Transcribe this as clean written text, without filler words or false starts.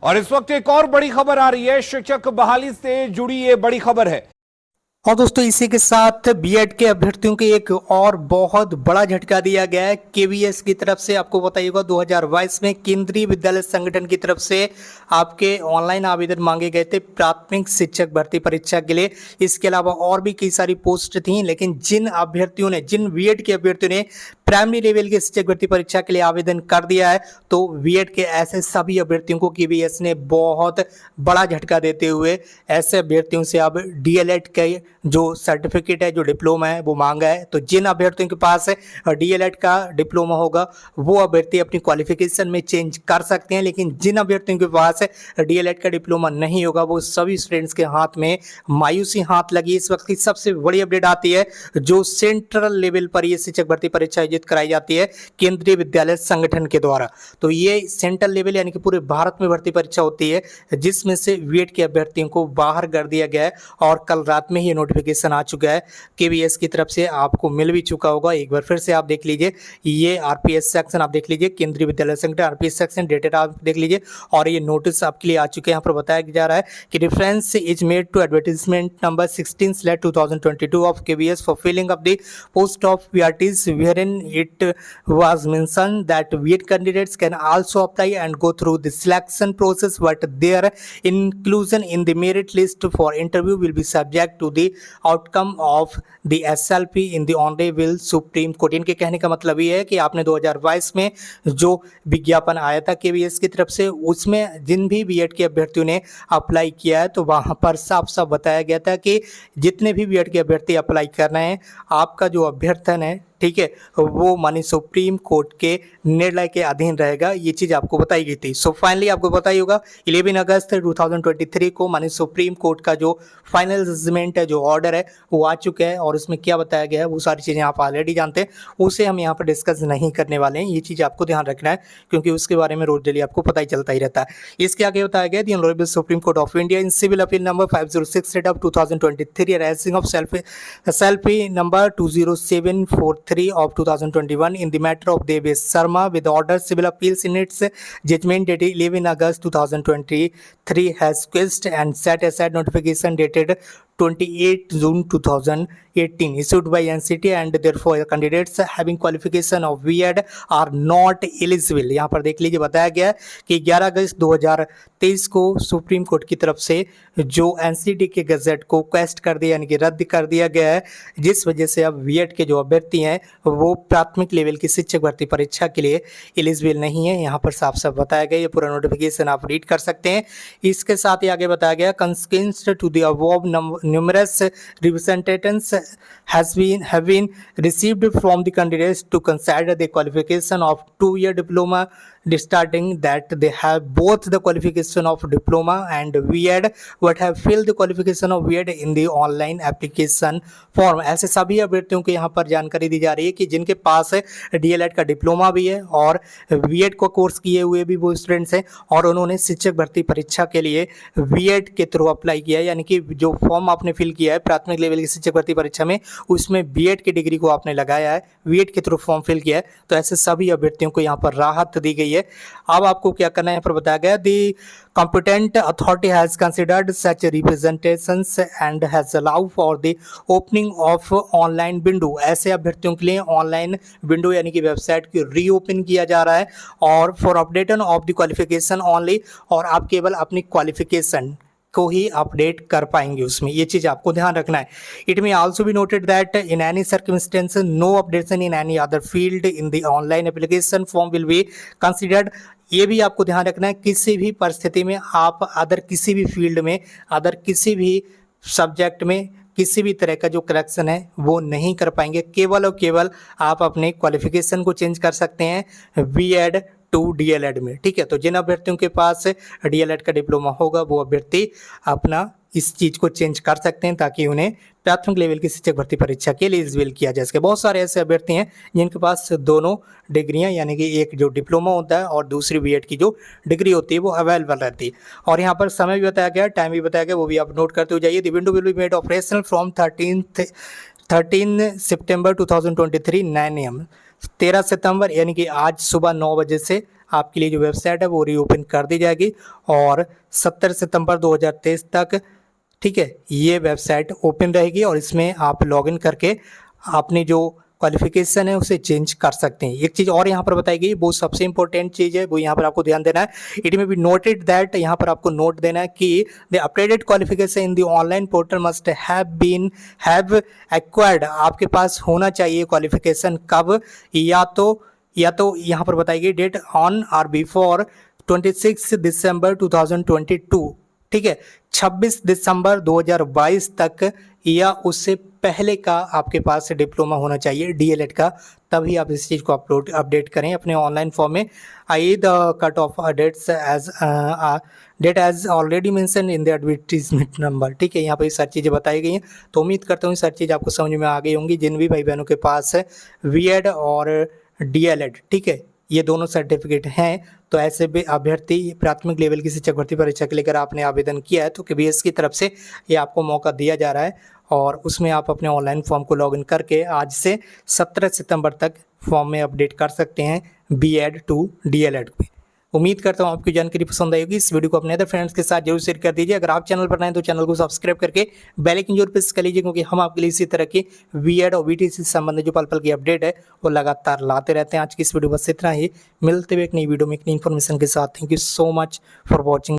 और इस वक्त एक और बड़ी खबर आ रही है, शिक्षक बहाली से जुड़ी ये बड़ी खबर है। और दोस्तों इसी के साथ बीएड के अभ्यर्थियों के एक और बहुत बड़ा झटका दिया गया है केवीएस की तरफ से। आपको बताइएगा 2022 में केंद्रीय विद्यालय संगठन की तरफ से आपके ऑनलाइन आवेदन मांगे गए थे प्राथमिक शिक्षक भर्ती परीक्षा के लिए। इसके अलावा और भी कई सारी पोस्ट थी, लेकिन जिन बीएड के अभ्यर्थियों ने प्राइमरी लेवल के शिक्षक भर्ती परीक्षा के लिए आवेदन कर दिया है, तो बीएड के ऐसे सभी अभ्यर्थियों को केवीएस ने बहुत बड़ा झटका देते हुए ऐसे अभ्यर्थियों से अब डीएलएड के जो सर्टिफिकेट है, जो डिप्लोमा है, वो मांगा है। तो जिन अभ्यर्थियों के पास डीएलएड का डिप्लोमा होगा वो अभ्यर्थी अपनी क्वालिफिकेशन में चेंज कर सकते हैं, लेकिन जिन अभ्यर्थियों के पास डीएलएड का डिप्लोमा नहीं होगा वो सभी स्टूडेंट्स के हाथ में मायूसी हाथ लगी। इस वक्त की सबसे बड़ी अपडेट आती है जो सेंट्रल लेवल पर ये शिक्षक भर्ती परीक्षा आयोजित कराई जाती है केंद्रीय विद्यालय संगठन के द्वारा। तो ये सेंट्रल लेवल यानी कि पूरे भारत में भर्ती परीक्षा होती है, जिसमें से बीएड के अभ्यर्थियों को बाहर कर दिया गया है। और कल रात में ही नोटिफिकेशन आ चुका है केवीएस की तरफ से, आपको मिल भी चुका होगा। एक बार फिर से आप देख लीजिए, ये आरपीएस सेक्शन आप देख लीजिए, केंद्रीय विद्यालय संगठन आरपीएस सेक्शन डेटेड आप देख लीजिए, और ये नोटिस आपके लिए आ चुके हैं। यहाँ पर बताया जा रहा है कि reference is made to advertisement number 16/2022 of KVS for filling up the post of PRTs wherein it was mentioned that BEd candidates can also apply and go through the selection process, but their inclusion in the merit list for interview will be subject to the outcome of the SLP in the Honorable Supreme Court। इनके कहने का मतलब ये है कि आपने 2022 में जो विज्ञापन आया था केवीएस की तरफ से, उसमें जिन भी बीएड के अभ्यर्थियों ने अप्लाई किया है, तो वहाँ पर साफ साफ बताया गया था कि जितने भी बीएड के अभ्यर्थी अप्लाई कर रहे हैं, आपका जो अभ्यर्थन है, ठीक है, वो माननीय सुप्रीम कोर्ट के निर्णय के अधीन रहेगा। ये चीज़ आपको बताई गई थी। सो फाइनली आपको पता ही होगा 11 अगस्त 2023 को माननीय सुप्रीम कोर्ट का जो फाइनल जजमेंट है, जो ऑर्डर है, वो आ चुका है। और उसमें क्या बताया गया है वो सारी चीज़ें आप ऑलरेडी जानते हैं, उसे हम यहाँ पर डिस्कस नहीं करने वाले हैं। ये चीज़ आपको ध्यान रखना है, क्योंकि उसके बारे में रोज डेली आपको पता ही चलता ही रहता है। इसके आगे बताया गया the honourable supreme court of India in civil appeal number 506/2023 arising of SLP number 20743 of 2021 in the matter of Devesh Sharma with order civil appeals in its judgment dated 11 August 2023 has quashed and set aside notification dated 28 June 2018 issued by NCT and therefore candidates having qualification of BEd are not eligible। यहाँ पर देख लीजिए, बताया गया है कि 11 अगस्त 2023 को supreme court की तरफ से जो NCT के गजट को क्वेस्ट कर दिया, यानी कि रद्द कर दिया गया है, जिस वजह से अब बीएड के जो अभ्यर्थी हैं वो प्राथमिक लेवल की शिक्षक भर्ती परीक्षा के लिए एलिजिबल नहीं है। यहाँ पर साफ साफ बताया गया, ये पूरा नोटिफिकेशन आप रीड कर सकते हैं। इसके साथ ही आगे बताया गया consequence to the above numerous representations have been received from the candidates to consider the qualification of 2-year diploma starting that they have both the qualification of diploma and BEd but have filled the qualification of BEd in the online application form। ऐसे सभी अभ्यर्थियों को यहाँ पर जानकारी दी जा रही है कि जिनके पास डीएलएड का डिप्लोमा भी है और बीएड को कोर्स किए हुए भी वो स्टूडेंट्स हैं, और उन्होंने शिक्षक भर्ती परीक्षा के लिए बीएड के थ्रू अप्लाई किया है, यानी कि जो फॉर्म आपने फिल किया है प्राथमिक लेवल की शिक्षक भर्ती परीक्षा में, उसमें बीएड की डिग्री को आपने लगाया है, बीएड के थ्रू फॉर्म फिल किया है, तो ऐसे सभी अभ्यर्थियों को यहाँ पर राहत दी गई है। अब आपको क्या करना है, यहाँ पर बताया गया दी competent authority has considered such representations and has allowed for the opening of online window। ऐसे अभ्यर्थियों के लिए ऑनलाइन विंडो यानी कि वेबसाइट की रीओपन किया जा रहा है, और for updation of the qualification only, और आप केवल अपनी क्वालिफिकेशन को ही अपडेट कर पाएंगे उसमें। ये चीज़ आपको ध्यान रखना है। It may also be noted that in any circumstance no updation in any other field in the online application form will be considered. ये भी आपको ध्यान रखना है, किसी भी परिस्थिति में आप अदर किसी भी फील्ड में, अदर किसी भी सब्जेक्ट में किसी भी तरह का जो करेक्शन है वो नहीं कर पाएंगे। केवल और केवल आप अपने क्वालिफिकेशन को चेंज कर सकते हैं बीएड टू डीएलएड में, ठीक है। तो जिन अभ्यर्थियों के पास डीएलएड का डिप्लोमा होगा वो अभ्यर्थी अपना इस चीज़ को चेंज कर सकते हैं, ताकि उन्हें प्राथमिक लेवल की शिक्षक भर्ती परीक्षा के लिए एलिजिबल किया जा सके। बहुत सारे ऐसे अभ्यर्थी हैं जिनके पास दोनों डिग्रियां, यानी कि एक जो डिप्लोमा होता है और दूसरी बीएड की जो डिग्री होती है वो अवेलेबल रहती है। और यहाँ पर समय भी बताया गया, टाइम भी बताया गया, वो भी आप नोट करते हुए जाइए। The window will be made operational from 13 September 2023 9 AM। 13 सितंबर यानी कि आज सुबह 9 बजे से आपके लिए जो वेबसाइट है वो रीओपन कर दी जाएगी और 17 सितंबर 2023 तक, ठीक है, ये वेबसाइट ओपन रहेगी और इसमें आप लॉगिन करके अपनी जो क्वालिफिकेशन है उसे चेंज कर सकते हैं। एक चीज़ और यहाँ पर बताई गई, वो सबसे इंपॉर्टेंट चीज़ है, वो यहाँ पर आपको ध्यान देना है। इट में बी नोटेड दैट, यहाँ पर आपको नोट देना है कि the updated qualification in the online portal must have acquired, आपके पास होना चाहिए क्वालिफिकेशन कब, या तो यहाँ पर बताई गई डेट ऑन और बिफोर 26 दिसंबर 2022, ठीक है, 26 दिसंबर 2022 तक या उससे पहले का आपके पास डिप्लोमा होना चाहिए डीएलएड का, तभी आप इस चीज़ को अपडेट करें अपने ऑनलाइन फॉर्म में। I the cut off date as already mention in the advertisement number, ठीक है, यहाँ पर ये सारी चीज़ें बताई गई हैं। तो उम्मीद करता हूँ ये सारी चीज़ आपको समझ में आ गई होंगी। जिन भी भाई बहनों के पास बीएड और डीएलएड, ठीक है, ये दोनों सर्टिफिकेट हैं, तो ऐसे भी अभ्यर्थी प्राथमिक लेवल की शिक्षक भर्ती परीक्षा के लेकर आपने आवेदन किया है तो केवीएस की तरफ से ये आपको मौका दिया जा रहा है और उसमें आप अपने ऑनलाइन फॉर्म को लॉगिन करके आज से 17 सितंबर तक फॉर्म में अपडेट कर सकते हैं बीएड टू डीएलएड पे। उम्मीद करता हूँ आपकी जानकारी पसंद आएगी। इस वीडियो को अपने अदर फ्रेंड्स के साथ जरूर शेयर कर दीजिए। अगर आप चैनल पर नए हैं तो चैनल को सब्सक्राइब करके बेल आइकन जरूर प्रेस कर लीजिए, क्योंकि हम आपके लिए इसी तरह की बीएड और बीटीसी से संबंधित जो पल की अपडेट है वो लगातार लाते रहते हैं। आज की इस वीडियो बस इतना ही, मिलते हुए एक नई वीडियो में एक नई इन्फॉर्मेशन के साथ। Thank you so much for watching.